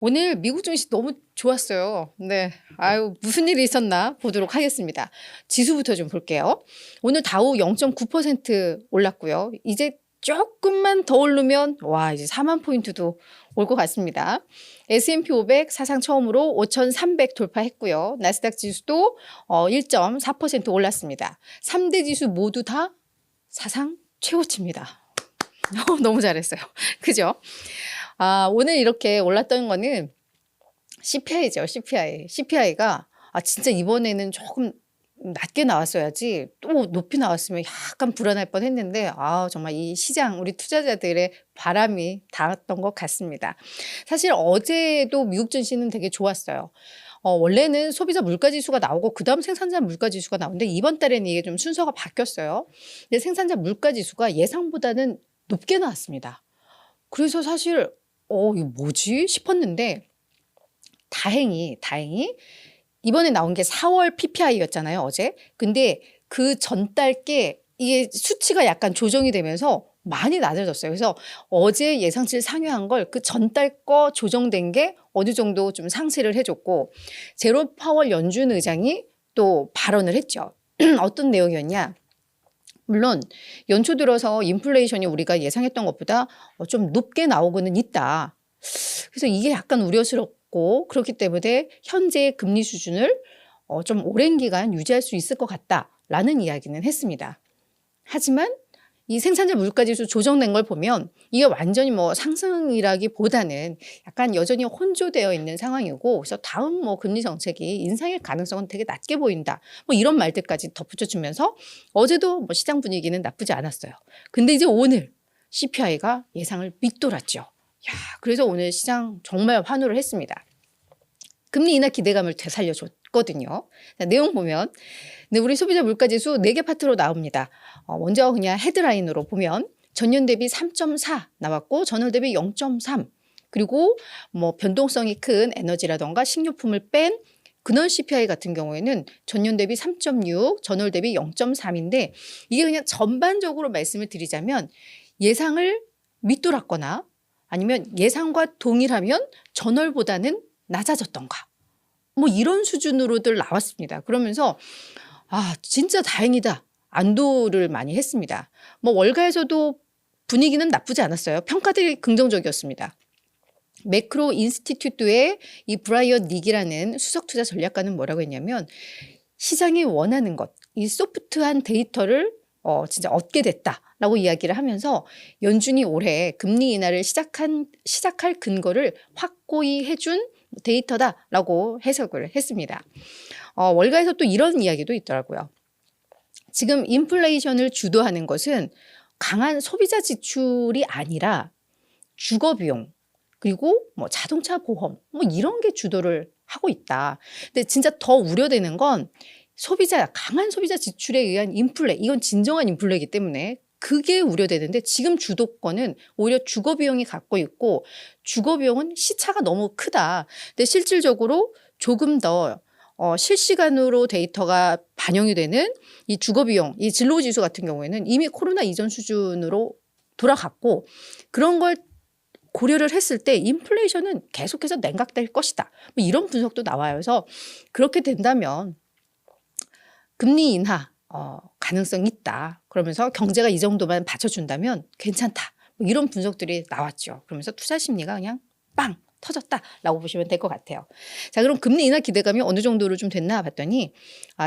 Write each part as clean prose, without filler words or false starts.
오늘 미국 증시 너무 좋았어요. 네. 아유, 무슨 일이 있었나 보도록 하겠습니다. 지수부터 좀 볼게요. 오늘 다우 0.9% 올랐고요. 이제 조금만 더 오르면 와, 이제 4만 포인트도 올 것 같습니다. S&P 500 사상 처음으로 5,300 돌파했고요. 나스닥 지수도 1.4% 올랐습니다. 3대 지수 모두 다 사상 최고치입니다. 너무 잘했어요. 그죠? 오늘 이렇게 올랐던 거는 CPI죠, CPI. CPI가 진짜 이번에는 조금 낮게 나왔어야지 또 높이 나왔으면 약간 불안할 뻔 했는데 정말 이 시장, 우리 투자자들의 바람이 닿았던 것 같습니다. 사실 어제도 미국 증시는 되게 좋았어요. 원래는 소비자 물가지수가 나오고 그다음 생산자 물가지수가 나오는데 이번 달에는 이게 좀 순서가 바뀌었어요. 근데 생산자 물가지수가 예상보다는 높게 나왔습니다. 그래서 사실 이거 뭐지 싶었는데 다행히 이번에 나온 게 4월 PPI였잖아요, 어제. 근데 그 전달 게 이게 수치가 약간 조정이 되면서 많이 낮아졌어요. 그래서 어제 예상치를 상회한 걸 그 전달 거 조정된 게 어느 정도 좀 상쇄를 해줬고, 제롬 파월 연준 의장이 또 발언을 했죠. 어떤 내용이었냐? 물론 연초 들어서 인플레이션이 우리가 예상했던 것보다 좀 높게 나오고는 있다. 그래서 이게 약간 우려스럽고 그렇기 때문에 현재의 금리 수준을 좀 오랜 기간 유지할 수 있을 것 같다라는 이야기는 했습니다. 하지만 이 생산자 물가지수 조정된 걸 보면 이게 완전히 뭐 상승이라기보다는 약간 여전히 혼조되어 있는 상황이고, 그래서 다음 금리 정책이 인상일 가능성은 되게 낮게 보인다. 이런 말들까지 덧붙여주면서 어제도 시장 분위기는 나쁘지 않았어요. 근데 이제 오늘 CPI가 예상을 밑돌았죠. 그래서 오늘 시장 정말 환호를 했습니다. 금리 인하 기대감을 되살려줬거든요. 자, 내용 보면 우리 소비자 물가지수 4개 파트로 나옵니다. 먼저 그냥 헤드라인으로 보면 전년 대비 3.4 나왔고 전월 대비 0.3, 그리고 변동성이 큰 에너지라던가 식료품을 뺀 근원 CPI 같은 경우에는 전년 대비 3.6, 전월 대비 0.3인데 이게 그냥 전반적으로 말씀을 드리자면 예상을 밑돌았거나 아니면 예상과 동일하면 전월보다는 낮아졌던가 이런 수준으로들 나왔습니다. 그러면서 진짜 다행이다, 안도를 많이 했습니다. 월가에서도 분위기는 나쁘지 않았어요. 평가들이 긍정적이었습니다. 매크로 인스티튜트의 이 브라이언 닉이라는 수석 투자 전략가는 뭐라고 했냐면, 시장이 원하는 것, 이 소프트한 데이터를 진짜 얻게 됐다라고 이야기를 하면서 연준이 올해 금리 인하를 시작할 근거를 확고히 해준 데이터다라고 해석을 했습니다. 월가에서 또 이런 이야기도 있더라고요. 지금 인플레이션을 주도하는 것은 강한 소비자 지출이 아니라 주거비용, 그리고 자동차 보험 이런 게 주도를 하고 있다. 근데 진짜 더 우려되는 건 강한 소비자 지출에 의한 인플레, 이건 진정한 인플레이기 때문에 그게 우려되는데 지금 주도권은 오히려 주거비용이 갖고 있고, 주거비용은 시차가 너무 크다. 근데 실질적으로 조금 더 실시간으로 데이터가 반영이 되는 이 주거비용, 이 진로지수 같은 경우에는 이미 코로나 이전 수준으로 돌아갔고, 그런 걸 고려를 했을 때 인플레이션은 계속해서 냉각될 것이다. 이런 분석도 나와요. 그래서 그렇게 된다면 금리 인하 가능성이 있다. 그러면서 경제가 이 정도만 받쳐준다면 괜찮다. 이런 분석들이 나왔죠. 그러면서 투자 심리가 그냥 빵 터졌다라고 보시면 될 것 같아요. 자, 그럼 금리 인하 기대감이 어느 정도로 좀 됐나 봤더니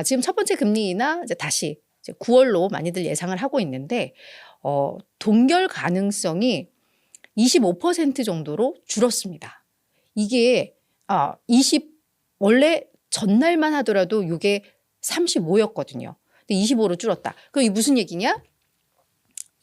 지금 첫 번째 금리 인하 이제 다시 9월로 많이들 예상을 하고 있는데 동결 가능성이 25% 정도로 줄었습니다. 이게 원래 전날만 하더라도 이게 35였거든요. 근데 25로 줄었다. 그럼 이 무슨 얘기냐?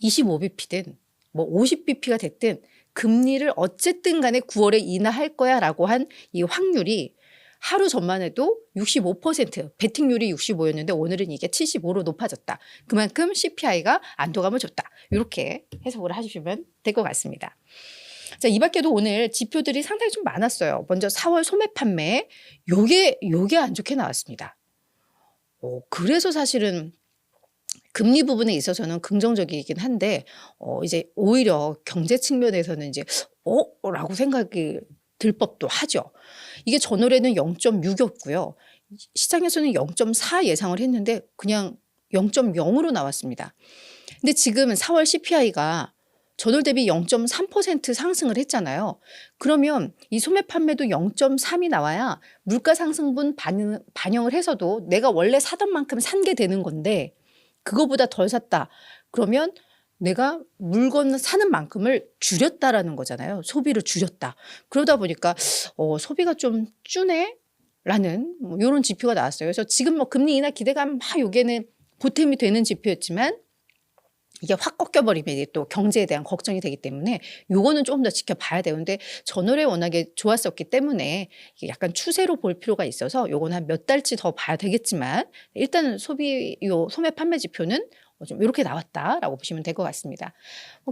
25bp든 50bp가 됐든 금리를 어쨌든 간에 9월에 인하할 거야 라고 한 이 확률이 하루 전만 해도 65%, 베팅률이 65였는데 오늘은 이게 75로 높아졌다. 그만큼 CPI가 안도감을 줬다. 이렇게 해석을 하시면 될 것 같습니다. 자, 이 밖에도 오늘 지표들이 상당히 좀 많았어요. 먼저 4월 소매 판매, 요게 안 좋게 나왔습니다. 그래서 사실은 금리 부분에 있어서는 긍정적이긴 한데 이제 오히려 경제 측면에서는 이제 라고 생각이 법도 하죠. 이게 전월에는 0.6였고요. 시장에서는 0.4 예상을 했는데 그냥 0.0으로 나왔습니다. 근데 지금 4월 CPI가 전월 대비 0.3% 상승을 했잖아요. 그러면 이 소매 판매도 0.3이 나와야 물가 상승분 반영을 해서도 내가 원래 사던 만큼 산 게 되는 건데 그거보다 덜 샀다. 그러면 내가 물건 사는 만큼을 줄였다라는 거잖아요. 소비를 줄였다. 그러다 보니까 소비가 좀 주네? 라는 뭐 이런 지표가 나왔어요. 그래서 지금 뭐 금리 인하 기대감 막 요게는 보탬이 되는 지표였지만 이게 확 꺾여버리면 이게 또 경제에 대한 걱정이 되기 때문에 요거는 조금 더 지켜봐야 되는데 전월에 워낙에 좋았었기 때문에 이게 약간 추세로 볼 필요가 있어서 요거는 한 몇 달치 더 봐야 되겠지만 일단은 소매 판매 지표는 좀 이렇게 나왔다라고 보시면 될 것 같습니다.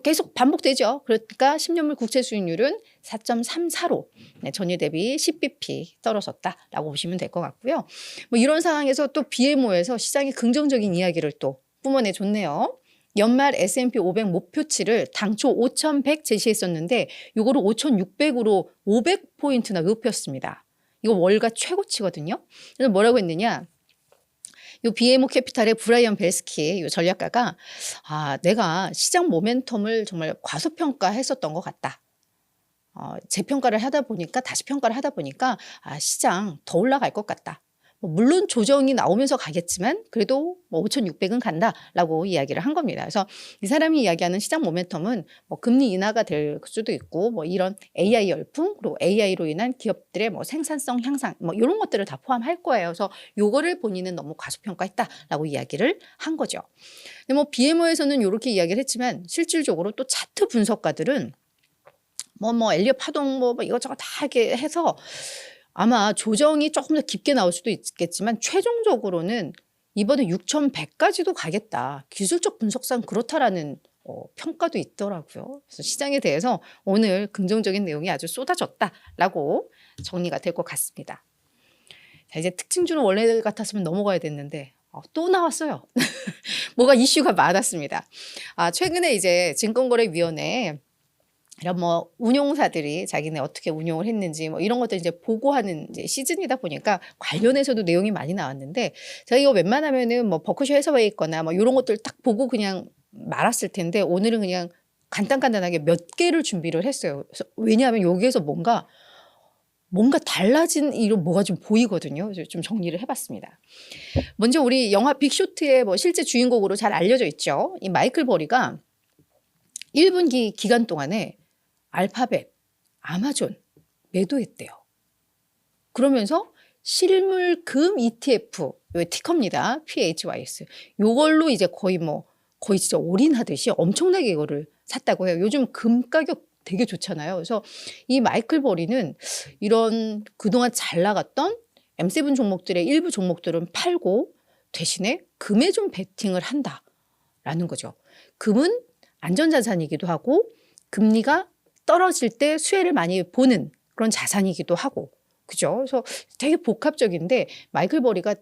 계속 반복되죠. 그러니까 10년물 국채 수익률은 4.34로 전일 대비 10bp 떨어졌다라고 보시면 될 것 같고요. 뭐 이런 상황에서 또 BMO에서 시장이 긍정적인 이야기를 또 뿜어내 줬네요. 연말 S&P 500 목표치를 당초 5,100 제시했었는데 이거를 5,600으로 500포인트나 높였습니다. 이거 월가 최고치거든요. 그래서 뭐라고 했느냐. 요 BMO 캐피탈의 브라이언 벨스키 요 전략가가 내가 시장 모멘텀을 정말 과소평가했었던 것 같다. 재평가를 하다 보니까 다시 평가를 하다 보니까 시장 더 올라갈 것 같다. 물론 조정이 나오면서 가겠지만 그래도 5,600은 간다라고 이야기를 한 겁니다. 그래서 이 사람이 이야기하는 시장 모멘텀은 금리 인하가 될 수도 있고 이런 AI 열풍 그리고 AI로 인한 기업들의 생산성 향상 이런 것들을 다 포함할 거예요. 그래서 요거를 본인은 너무 과소평가했다라고 이야기를 한 거죠. 근데 BMO에서는 이렇게 이야기를 했지만 실질적으로 또 차트 분석가들은 엘리엇 파동 이것저것 다 이렇게 해서 아마 조정이 조금 더 깊게 나올 수도 있겠지만 최종적으로는 이번에 6,100까지도 가겠다. 기술적 분석상 그렇다라는 평가도 있더라고요. 그래서 시장에 대해서 오늘 긍정적인 내용이 아주 쏟아졌다라고 정리가 될 것 같습니다. 자, 이제 특징주는 원래 같았으면 넘어가야 됐는데 또 나왔어요. 뭐가 이슈가 많았습니다. 최근에 이제 증권거래위원회 이런 운용사들이 자기네 어떻게 운용을 했는지 이런 것들 이제 보고하는 이제 시즌이다 보니까 관련해서도 내용이 많이 나왔는데 제가 이거 웬만하면은 버크셔 해서웨이 있거나 이런 것들 딱 보고 그냥 말았을 텐데 오늘은 그냥 간단하게 몇 개를 준비를 했어요. 그래서 왜냐하면 여기에서 뭔가 달라진 이런 뭐가 좀 보이거든요. 그래서 좀 정리를 해봤습니다. 먼저 우리 영화 빅쇼트의 실제 주인공으로 잘 알려져 있죠. 이 마이클 버리가 1분기 기간 동안에 알파벳, 아마존 매도했대요. 그러면서 실물금 ETF, 요 티커입니다. PHYS. 요걸로 이제 거의 진짜 올인하듯이 엄청나게 이거를 샀다고 해요. 요즘 금 가격 되게 좋잖아요. 그래서 이 마이클 버리는 이런 그동안 잘 나갔던 M7 종목들의 일부 종목들은 팔고 대신에 금에 좀 베팅을 한다라는 거죠. 금은 안전자산이기도 하고 금리가 떨어질 때 수혜를 많이 보는 그런 자산이기도 하고 그죠? 그래서 되게 복합적인데 마이클 버리가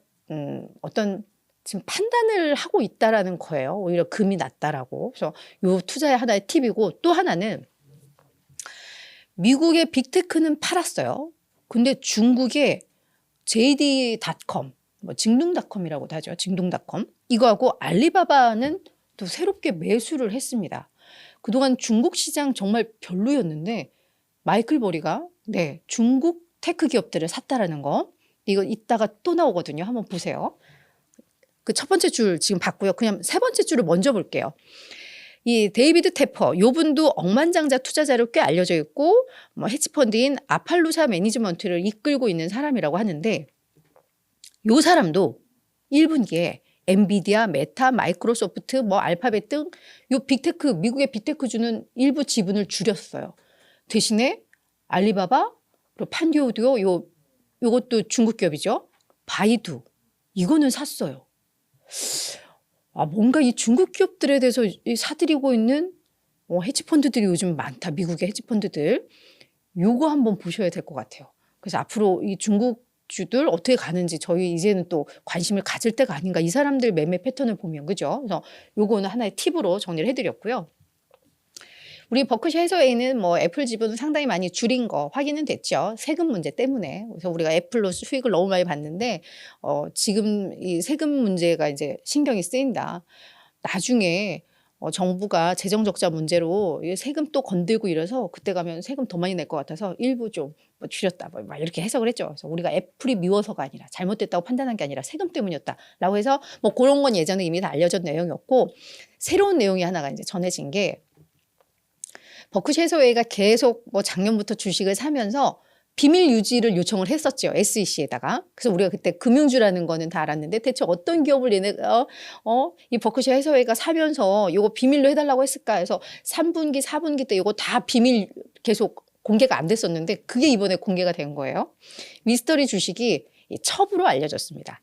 어떤 지금 판단을 하고 있다라는 거예요. 오히려 금이 낫다라고. 그래서 요 투자의 하나의 팁이고 또 하나는 미국의 빅테크는 팔았어요. 근데 중국의 JD.com, 징둥닷컴이라고도 하죠. 징둥닷컴. 이거하고 알리바바는 또 새롭게 매수를 했습니다. 그동안 중국 시장 정말 별로였는데 마이클 버리가 중국 테크 기업들을 샀다라는 거. 이거 이따가 또 나오거든요. 한번 보세요. 그 첫 번째 줄 지금 봤고요. 그냥 세 번째 줄을 먼저 볼게요. 이 데이비드 테퍼, 요 분도 억만장자 투자자로 꽤 알려져 있고 헤지펀드인 아팔루사 매니지먼트를 이끌고 있는 사람이라고 하는데 요 사람도 1분기에 엔비디아, 메타, 마이크로소프트, 알파벳 등 요 빅테크, 미국의 빅테크주는 일부 지분을 줄였어요. 대신에 알리바바, 그리고 판디오디오, 요것도 중국 기업이죠. 바이두, 이거는 샀어요. 뭔가 이 중국 기업들에 대해서 사들이고 있는 헤지펀드들이 요즘 많다. 미국의 헤지펀드들. 요거 한번 보셔야 될 것 같아요. 그래서 앞으로 이 중국 주들 어떻게 가는지 저희 이제는 또 관심을 가질 때가 아닌가. 이 사람들 매매 패턴을 보면 그죠? 그래서 요거는 하나의 팁으로 정리를 해드렸고요. 우리 버크셔 해서웨이는 뭐 애플 지분을 상당히 많이 줄인 거 확인은 됐죠. 세금 문제 때문에. 그래서 우리가 애플로 수익을 너무 많이 봤는데 지금 이 세금 문제가 이제 신경이 쓰인다. 나중에 정부가 재정 적자 문제로 이 세금 또 건들고 이래서 그때 가면 세금 더 많이 낼 것 같아서 일부 좀뭐 줄였다 뭐 막 이렇게 해석을 했죠. 그래서 우리가 애플이 미워서가 아니라 잘못됐다고 판단한 게 아니라 세금 때문이었다라고 해서 뭐 그런 건 예전에 이미 다 알려진 내용이었고 새로운 내용이 하나가 이제 전해진 게 버크셔 해서웨이가 계속 뭐 작년부터 주식을 사면서 비밀 유지를 요청을 했었죠. SEC에다가. 그래서 우리가 그때 금융주라는 거는 다 알았는데 대체 어떤 기업을 얘네가 이 버크셔 해서웨이가 사면서 이거 비밀로 해달라고 했을까 해서 3분기, 4분기 때 이거 다 비밀 계속 공개가 안 됐었는데 그게 이번에 공개가 된 거예요. 미스터리 주식이 첩으로 알려졌습니다.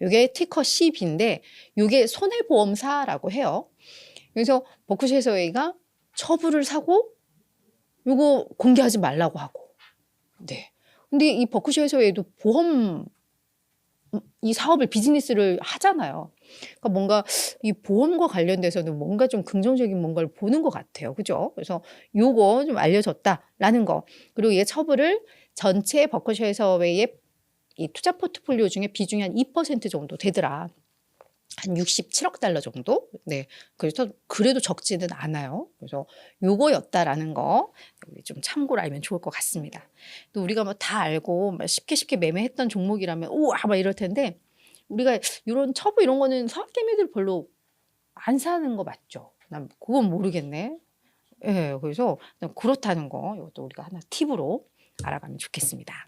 이게 티커 CB인데 이게 손해보험사라고 해요. 그래서 버크셔 해서웨이가 첩을 사고 이거 공개하지 말라고 하고. 네. 근데 이 버크셔 해서웨이도 보험 이 사업을 비즈니스를 하잖아요. 그러니까 뭔가 이 보험과 관련돼서는 뭔가 좀 긍정적인 뭔가를 보는 것 같아요. 그죠? 그래서 요거 좀 알려졌다라는 거. 그리고 이 처분을 전체 버크셔 해서웨이의 이 투자 포트폴리오 중에 비중이 한 2% 정도 되더라. 한 67억 달러 정도? 네. 그래서 그래도 적지는 않아요. 그래서 요거였다라는 거 좀 참고로 알면 좋을 것 같습니다. 또 우리가 뭐 다 알고 막 쉽게 매매했던 종목이라면 우와 막 이럴 텐데 우리가 이런 처부 이런 거는 서학개미들 별로 안 사는 거 맞죠? 난 그건 모르겠네. 예, 그래서 그렇다는 거 이것도 우리가 하나 팁으로 알아가면 좋겠습니다.